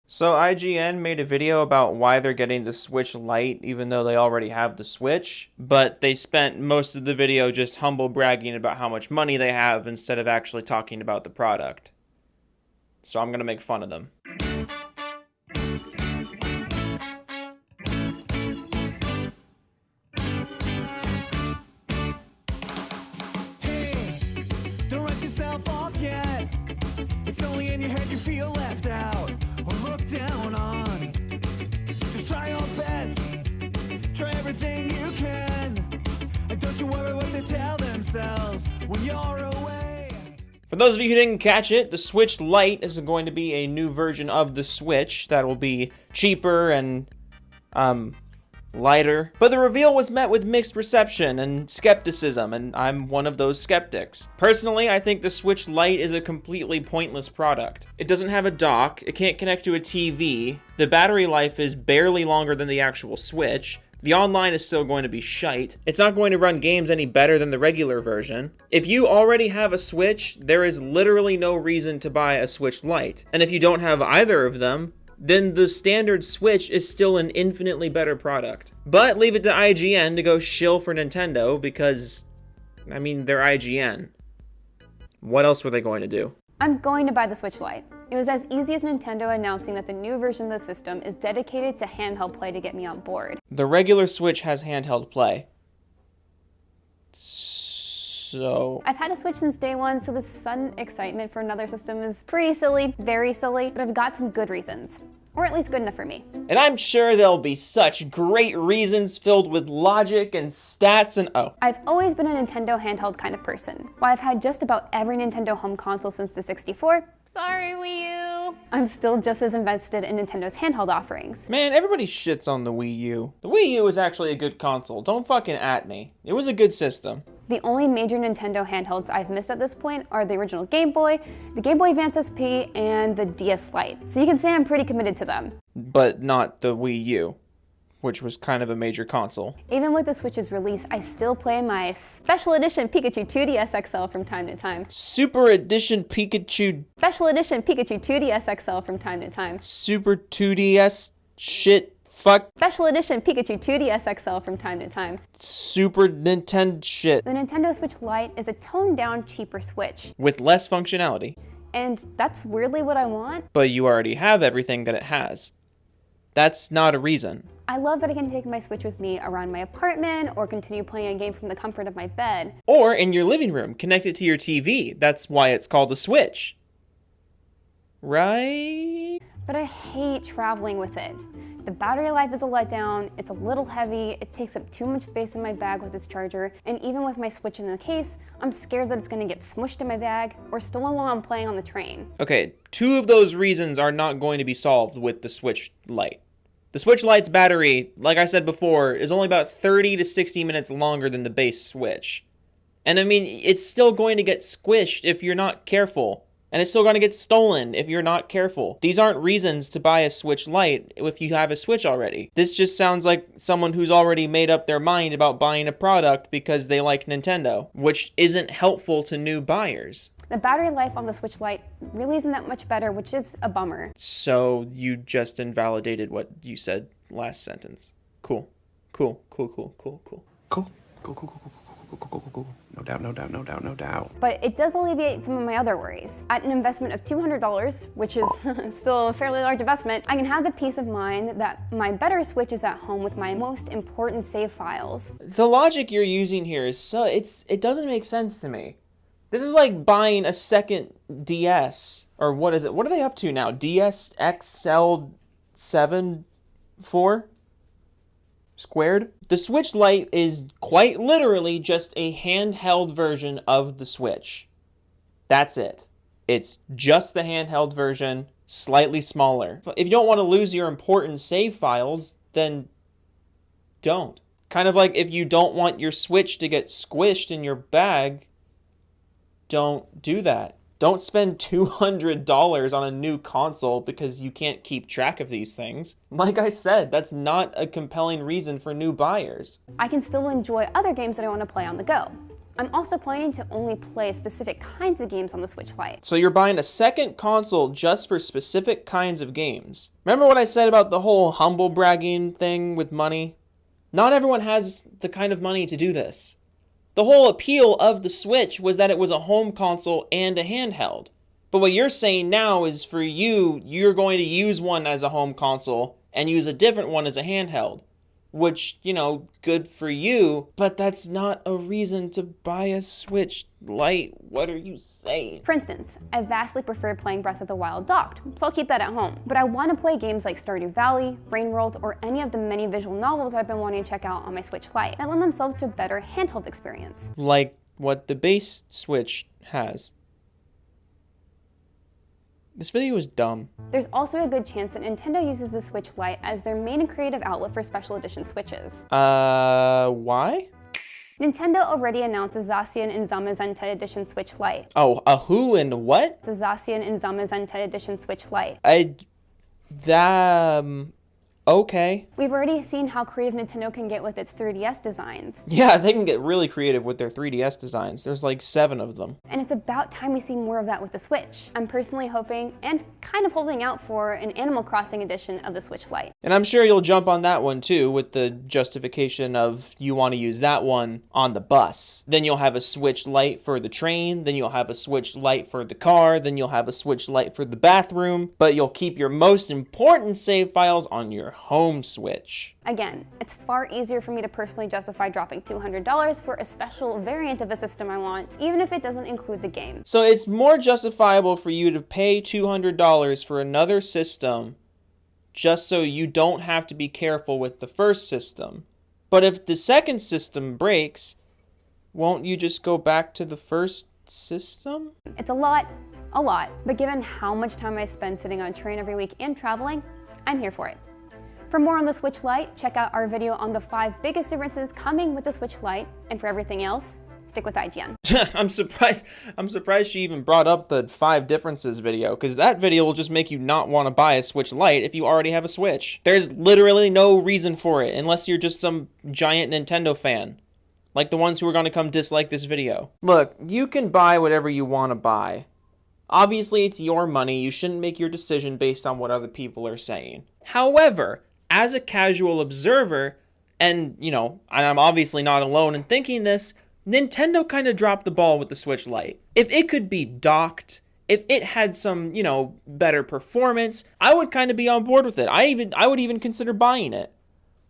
So IGN made a video about why they're getting the Switch Lite even though they already have the Switch, but they spent most of the video just humble bragging about how much money they have instead of actually talking about the product. So I'm gonna make fun of them. Hey, don't write yourself off yet. It's only in your head you feel left out or looked down on. Just try your best, try everything you can, and don't you worry what they tell themselves when you're away. For those of you who didn't catch it, the Switch Lite is going to be a new version of the Switch that will be cheaper and lighter. But the reveal was met with mixed reception and skepticism, and I'm one of those skeptics. Personally, I think the Switch Lite is a completely pointless product. It doesn't have a dock, it can't connect to a TV, the battery life is barely longer than the actual Switch, the online is still going to be shite, it's not going to run games any better than the regular version. If you already have a Switch, there is literally no reason to buy a Switch Lite. And if you don't have either of them, then the standard Switch is still an infinitely better product. But leave it to IGN to go shill for Nintendo because, I mean, they're IGN. What else were they going to do? I'm going to buy the Switch Lite. It was as easy as Nintendo announcing that the new version of the system is dedicated to handheld play to get me on board. The regular Switch has handheld play. So I've had a Switch since day one, so the sudden excitement for another system is pretty silly, very silly, but I've got some good reasons. Or at least good enough for me. And I'm sure there'll be such great reasons filled with logic and stats and I've always been a Nintendo handheld kind of person. While I've had just about every Nintendo home console since the 64, sorry Wii U, I'm still just as invested in Nintendo's handheld offerings. Man, everybody shits on the Wii U. The Wii U is actually a good console. Don't fucking at me. It was a good system. The only major Nintendo handhelds I've missed at this point are the original Game Boy, the Game Boy Advance SP, and the DS Lite. So you can say I'm pretty committed to them. But not the Wii U, which was kind of a major console. Even with the Switch's release, I still play my Special Edition Pikachu 2DS XL from time to time. Super Edition Pikachu... Special Edition Pikachu 2DS XL from time to time. Super 2DS shit fuck. Special Edition Pikachu 2DS XL from time to time. Super Nintendo shit. The Nintendo Switch Lite is a toned-down, cheaper Switch. With less functionality. And that's weirdly what I want. But you already have everything that it has. That's not a reason. I love that I can take my Switch with me around my apartment or continue playing a game from the comfort of my bed. Or in your living room, connect it to your TV. That's why it's called a Switch. Right? But I hate traveling with it. The battery life is a letdown, it's a little heavy, it takes up too much space in my bag with this charger, and even with my Switch in the case, I'm scared that it's gonna get smushed in my bag or stolen while I'm playing on the train. Okay, two of those reasons are not going to be solved with the Switch Lite. The Switch Lite's battery, like I said before, is only about 30 to 60 minutes longer than the base Switch. And I mean, it's still going to get squished if you're not careful. And it's still going to get stolen if you're not careful. These aren't reasons to buy a Switch Lite if you have a Switch already. This just sounds like someone who's already made up their mind about buying a product because they like Nintendo, which isn't helpful to new buyers. The battery life on the Switch Lite really isn't that much better, which is a bummer. So you just invalidated what you said last sentence. Cool. Cool. Cool, cool, cool, cool. Cool. Cool, cool, cool, cool, cool, cool, cool, cool. No doubt, no doubt, no doubt, no doubt. But it does alleviate some of my other worries. At an investment of $200, which is still a fairly large investment, I can have the peace of mind that my better Switch is at home with my most important save files. The logic you're using here is it doesn't make sense to me. This is like buying a second DS, or what is it? What are they up to now? DS XL 7 4? Squared? The Switch Lite is quite literally just a handheld version of the Switch. That's it. It's just the handheld version, slightly smaller. If you don't want to lose your important save files, then don't. Kind of like if you don't want your Switch to get squished in your bag, don't do that. Don't spend $200 on a new console because you can't keep track of these things. Like I said, that's not a compelling reason for new buyers. I can still enjoy other games that I want to play on the go. I'm also planning to only play specific kinds of games on the Switch Lite. So you're buying a second console just for specific kinds of games. Remember what I said about the whole humble bragging thing with money? Not everyone has the kind of money to do this. The whole appeal of the Switch was that it was a home console and a handheld. But what you're saying now is for you, you're going to use one as a home console and use a different one as a handheld. Which, you know, good for you, but that's not a reason to buy a Switch Lite. What are you saying? For instance, I vastly preferred playing Breath of the Wild docked, so I'll keep that at home. But I want to play games like Stardew Valley, Rain World, or any of the many visual novels I've been wanting to check out on my Switch Lite that lend themselves to a better handheld experience. Like what the base Switch has. This video is dumb. There's also a good chance that Nintendo uses the Switch Lite as their main creative outlet for special edition Switches. Why? Nintendo already announced a Zacian and Zamazenta Edition Switch Lite. Oh, a who and what? It's a Zacian and Zamazenta Edition Switch Lite. Okay. We've already seen how creative Nintendo can get with its 3DS designs. Yeah, they can get really creative with their 3DS designs. There's like 7 of them. And it's about time we see more of that with the Switch. I'm personally hoping, and kind of holding out for, an Animal Crossing edition of the Switch Lite. And I'm sure you'll jump on that one too, with the justification of you want to use that one on the bus. Then you'll have a Switch Lite for the train, then you'll have a Switch Lite for the car, then you'll have a Switch Lite for the bathroom, but you'll keep your most important save files on your home Switch. Again, it's far easier for me to personally justify dropping $200 for a special variant of a system I want, even if it doesn't include the game. So it's more justifiable for you to pay $200 for another system just so you don't have to be careful with the first system. But if the second system breaks, won't you just go back to the first system? It's a lot, but given how much time I spend sitting on a train every week and traveling, I'm here for it. For more on the Switch Lite, check out our video on the 5 biggest differences coming with the Switch Lite, and for everything else, stick with IGN. I'm surprised she even brought up the 5 differences video, because that video will just make you not want to buy a Switch Lite if you already have a Switch. There's literally no reason for it, unless you're just some giant Nintendo fan. Like the ones who are going to come dislike this video. Look, you can buy whatever you want to buy. Obviously, it's your money. You shouldn't make your decision based on what other people are saying. However, as a casual observer, and, you know, and I'm obviously not alone in thinking this, Nintendo kind of dropped the ball with the Switch Lite. If it could be docked, if it had some, you know, better performance, I would kind of be on board with it. I would even consider buying it.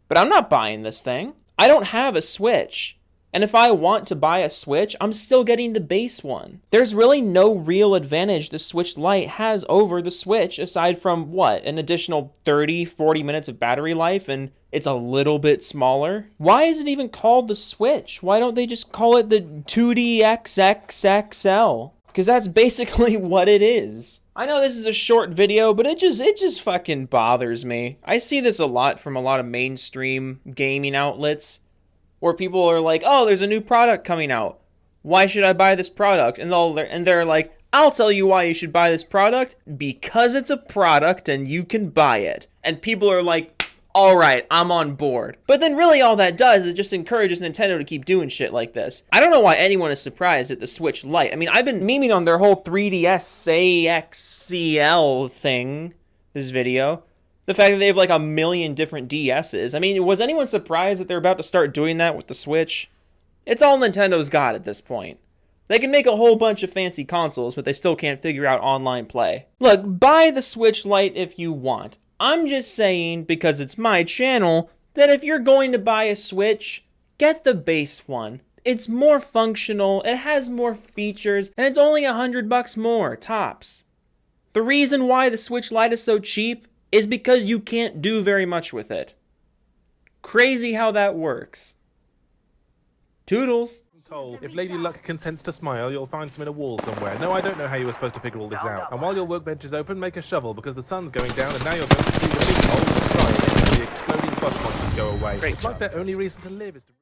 But I'm not buying this thing. I don't have a Switch. And if I want to buy a Switch, I'm still getting the base one. There's really no real advantage the Switch Lite has over the Switch, aside from, what, an additional 30, 40 minutes of battery life, and it's a little bit smaller? Why is it even called the Switch? Why don't they just call it the 2DXXXL? Because that's basically what it is. I know this is a short video, but it just fucking bothers me. I see this a lot from a lot of mainstream gaming outlets, where people are like, oh, there's a new product coming out. Why should I buy this product? And they're like, I'll tell you why you should buy this product. Because it's a product and you can buy it. And people are like, all right, I'm on board. But then really all that does is just encourages Nintendo to keep doing shit like this. I don't know why anyone is surprised at the Switch Lite. I mean, I've been memeing on their whole 3DS AXCL thing, this video. The fact that they have like a million different DSs. I mean, was anyone surprised that they're about to start doing that with the Switch? It's all Nintendo's got at this point. They can make a whole bunch of fancy consoles, but they still can't figure out online play. Look, buy the Switch Lite if you want. I'm just saying, because it's my channel, that if you're going to buy a Switch, get the base one. It's more functional, it has more features, and it's only $100 more, tops. The reason why the Switch Lite is so cheap is because you can't do very much with it. Crazy how that works. Toodles. If Lady Luck consents to smile, you'll find some in a wall somewhere. No, I don't know how you were supposed to figure all this out. And while your workbench is open, make a shovel, because the sun's going down and now you're going to see the big hole to try it. The exploding bus monsters go away. It's like their only reason to live is to...